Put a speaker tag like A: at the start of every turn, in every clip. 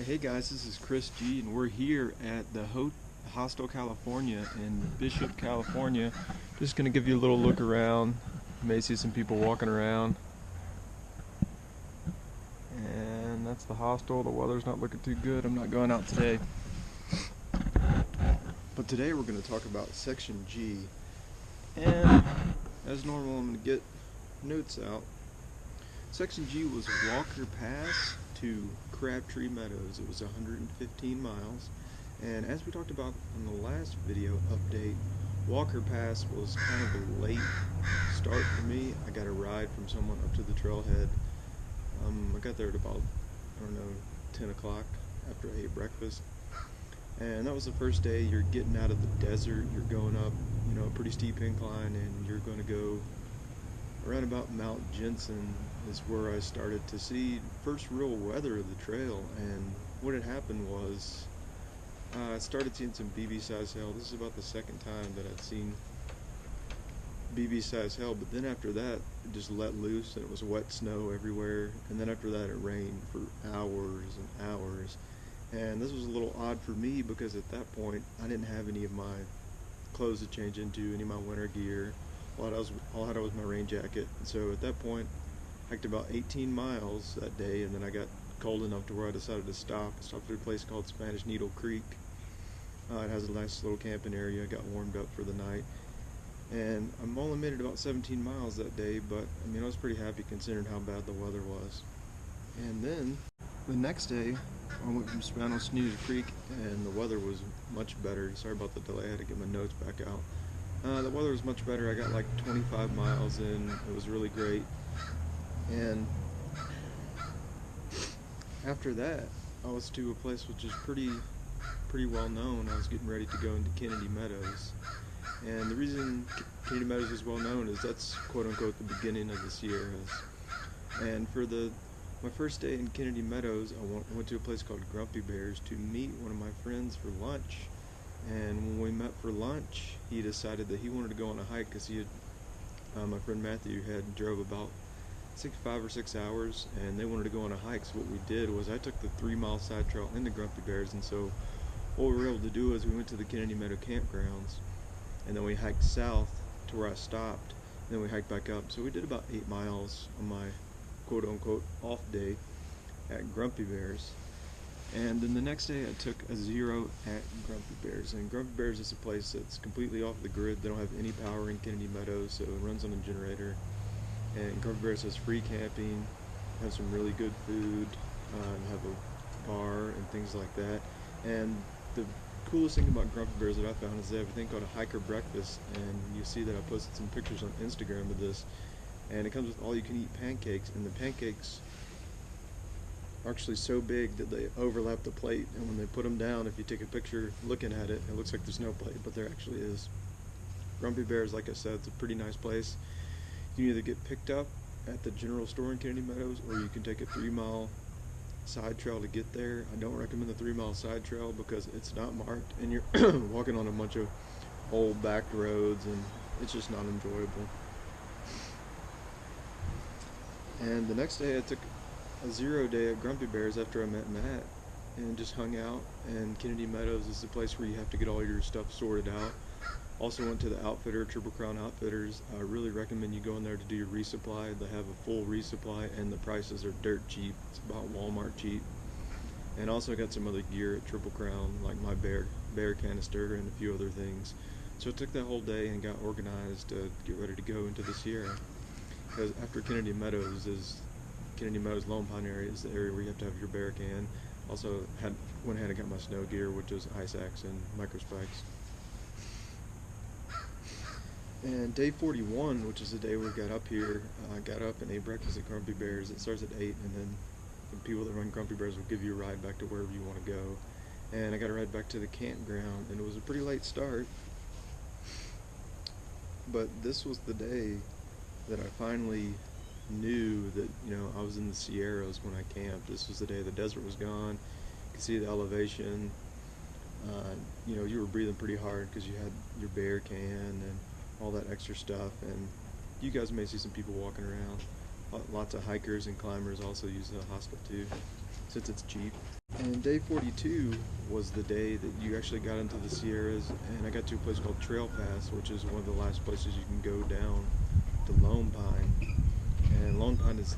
A: Alright, hey guys, this is Chris G, and we're here at the Hostel, California in Bishop, California. Just going to give you a little look around. You may see some people walking around. And that's the hostel. The weather's not looking too good. I'm not going out today. But today we're going to talk about Section G. And as normal, I'm going to get notes out. Section G was Walker Pass to Crabtree Meadows. It was 115 miles, and as we talked about in the last video update, Walker Pass was kind of a late start for me. I got a ride from someone up to the trailhead. I got there at about, 10 o'clock after I ate breakfast, and that was the first day. You're getting out of the desert, you're going up a pretty steep incline, and you're going to go around about Mount Jensen is where I started to see first real weather of the trail. And what had happened was I started seeing some BB-size hail. This is about the second time that I'd seen BB-size hail, but then after that it just let loose and it was wet snow everywhere, and then after that it rained for hours and hours. And this was a little odd for me because at that point I didn't have any of my clothes to change into, any of my winter gear. All I had was my rain jacket. And so at that point, I hiked about 18 miles that day, and then I got cold enough to where I decided to stop. I stopped at a place called Spanish Needle Creek. It has a nice little camping area. I got warmed up for the night. And I only made it about 17 miles that day, but I was pretty happy considering how bad the weather was. And then the next day, I went from Spanish Needle Creek, and the weather was much better. Sorry about the delay, I had to get my notes back out. The weather was much better. I got like 25 miles in. It was really great. And after that, I was to a place which is pretty well known. I was getting ready to go into Kennedy Meadows. And the reason Kennedy Meadows is well known is that's quote unquote the beginning of the Sierras. And for my first day in Kennedy Meadows, I went to a place called Grumpy Bears to meet one of my friends for lunch. And when we met for lunch, he decided that he wanted to go on a hike because my friend Matthew had drove about 5 or 6 hours, and they wanted to go on a hike. So what we did was I took the 3-mile side trail into Grumpy Bears, and so what we were able to do is we went to the Kennedy Meadow campgrounds, and then we hiked south to where I stopped, and then we hiked back up. So we did about 8 miles on my quote-unquote off day at Grumpy Bears. And then the next day I took a zero at Grumpy Bears. And Grumpy Bears is a place that's completely off the grid. They don't have any power in Kennedy Meadows, so it runs on a generator. And Grumpy Bears has free camping, have some really good food, have a bar and things like that. And the coolest thing about Grumpy Bears that I found is they have a thing called a hiker breakfast. And you see that I posted some pictures on Instagram of this. And it comes with all you can eat pancakes, and the pancakes are actually so big that they overlap the plate, and when they put them down, if you take a picture looking at it, it looks like there's no plate, but there actually is. Grumpy Bears, like I said, it's a pretty nice place. You can either get picked up at the general store in Kennedy Meadows, or you can take a 3-mile side trail to get there. I don't recommend the 3-mile side trail because it's not marked, and you're walking on a bunch of old back roads, and it's just not enjoyable. And the next day I took a 0 day at Grumpy Bears after I met Matt and just hung out. And Kennedy Meadows is the place where you have to get all your stuff sorted out. Also went to the outfitter, Triple Crown Outfitters. I really recommend you go in there to do your resupply. They have a full resupply and the prices are dirt cheap. It's about Walmart cheap. And also got some other gear at Triple Crown, like my bear canister and a few other things. So I took that whole day and got organized to get ready to go into the Sierra. Because after Kennedy Meadows Lone Pine area is the area where you have to have your bear can. Also went ahead and got my snow gear, which is ice axe and micro spikes. And day 41, which is the day we got up here, I got up and ate breakfast at Grumpy Bears. It starts at 8, and then the people that run Grumpy Bears will give you a ride back to wherever you want to go. And I got a ride back to the campground, and it was a pretty late start. But this was the day that I finally knew that I was in the Sierras when I camped. This was the day the desert was gone. You could see the elevation. You were breathing pretty hard because you had your bear can and all that extra stuff. And you guys may see some people walking around. Lots of hikers and climbers also use the hostel too, since it's cheap. And day 42 was the day that you actually got into the Sierras, and I got to a place called Trail Pass, which is one of the last places you can go down to Lone Pine. And Lone Pine is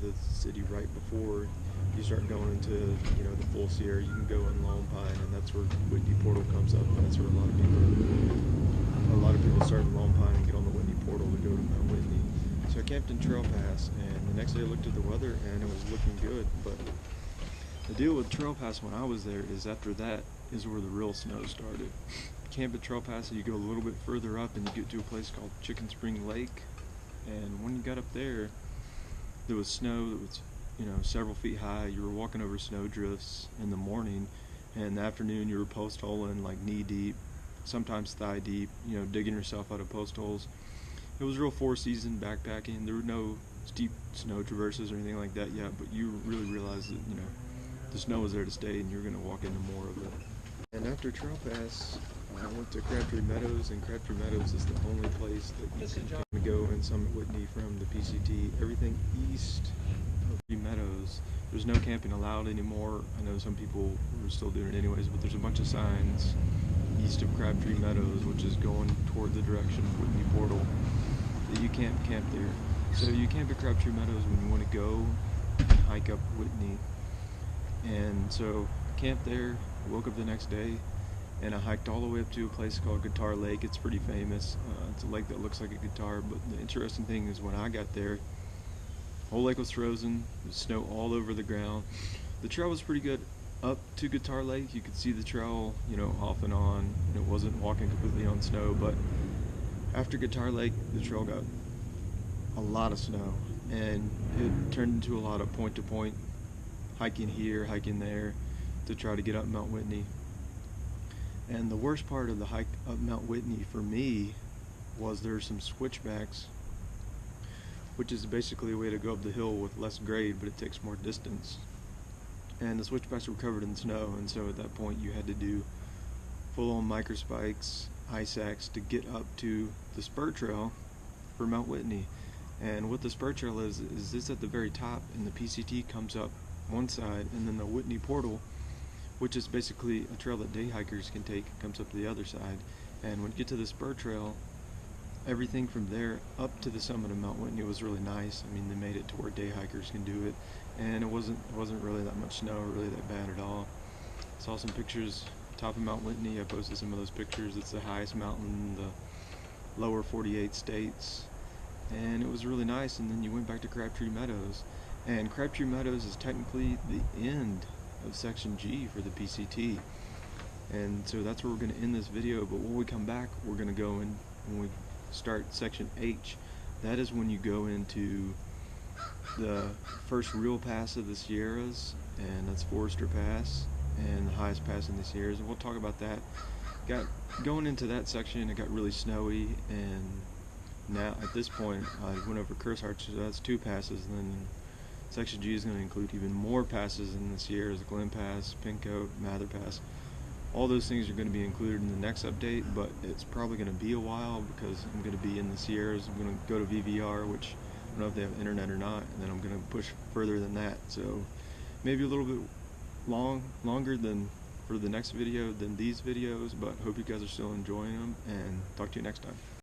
A: the city right before you start going into the full Sierra. You can go in Lone Pine, and that's where Whitney Portal comes up, and that's where a lot of people start in Lone Pine and get on the Whitney Portal to go to Mount Whitney. So I camped in Trail Pass, and the next day I looked at the weather, and it was looking good. But the deal with Trail Pass when I was there is after that is where the real snow started. Camp at Trail Pass, and you go a little bit further up, and you get to a place called Chicken Spring Lake. And when you got up there was snow that was several feet high. You were walking over snow drifts in the morning, and in the afternoon you were post holing like knee deep, sometimes thigh deep, digging yourself out of post holes. It was real four-season backpacking. There were no steep snow traverses or anything like that yet, but you really realized that the snow was there to stay, and you're going to walk into more of it. And after Trail Pass, I went to Crabtree Meadows, and Crabtree Meadows is the only place that you can go in Summit Whitney from the PCT. Everything east of Crabtree Meadows, there's no camping allowed anymore. I know some people were still doing it anyways, but there's a bunch of signs east of Crabtree Meadows, which is going toward the direction of Whitney Portal, that you can't camp there. So you camp at Crabtree Meadows when you want to go and hike up Whitney. And so camped there, woke up the next day, and I hiked all the way up to a place called Guitar Lake. It's pretty famous. It's a lake that looks like a guitar, but the interesting thing is when I got there, the whole lake was frozen. There was snow all over the ground. The trail was pretty good up to Guitar Lake. You could see the trail, off and on, and it wasn't walking completely on snow, but after Guitar Lake, the trail got a lot of snow, and it turned into a lot of point-to-point hiking here, hiking there, to try to get up Mount Whitney. And the worst part of the hike up Mount Whitney for me was there's some switchbacks, which is basically a way to go up the hill with less grade, but it takes more distance. And the switchbacks were covered in snow, and so at that point you had to do full-on microspikes, ice axe to get up to the spur trail for Mount Whitney. And what the spur trail is this at the very top, and the PCT comes up one side, and then the Whitney Portal, which is basically a trail that day hikers can take, comes up to the other side. And when you get to the spur trail, everything from there up to the summit of Mount Whitney was really nice. I mean, they made it to where day hikers can do it, and it wasn't really that much snow, really that bad at all. Saw some pictures top of Mount Whitney. I posted some of those pictures. It's the highest mountain in the lower 48 states, and it was really nice. And then you went back to Crabtree Meadows, and Crabtree Meadows is technically the end of section G for the PCT, and so that's where we're going to end this video. But when we come back, we're going to go in, when we start section H, that is when you go into the first real pass of the Sierras, and that's Forester Pass, and the highest pass in the Sierras, and we'll talk about that. Going into that section, it got really snowy, and now at this point I went over Kearsarge, so that's 2 passes, and then section G is going to include even more passes in the Sierras: Glen Pass, Pincoat, Mather Pass. All those things are going to be included in the next update, but it's probably going to be a while because I'm going to be in the Sierras. I'm going to go to VVR, which I don't know if they have internet or not, and then I'm going to push further than that. So maybe a little bit longer than for the next video than these videos, but hope you guys are still enjoying them, and talk to you next time.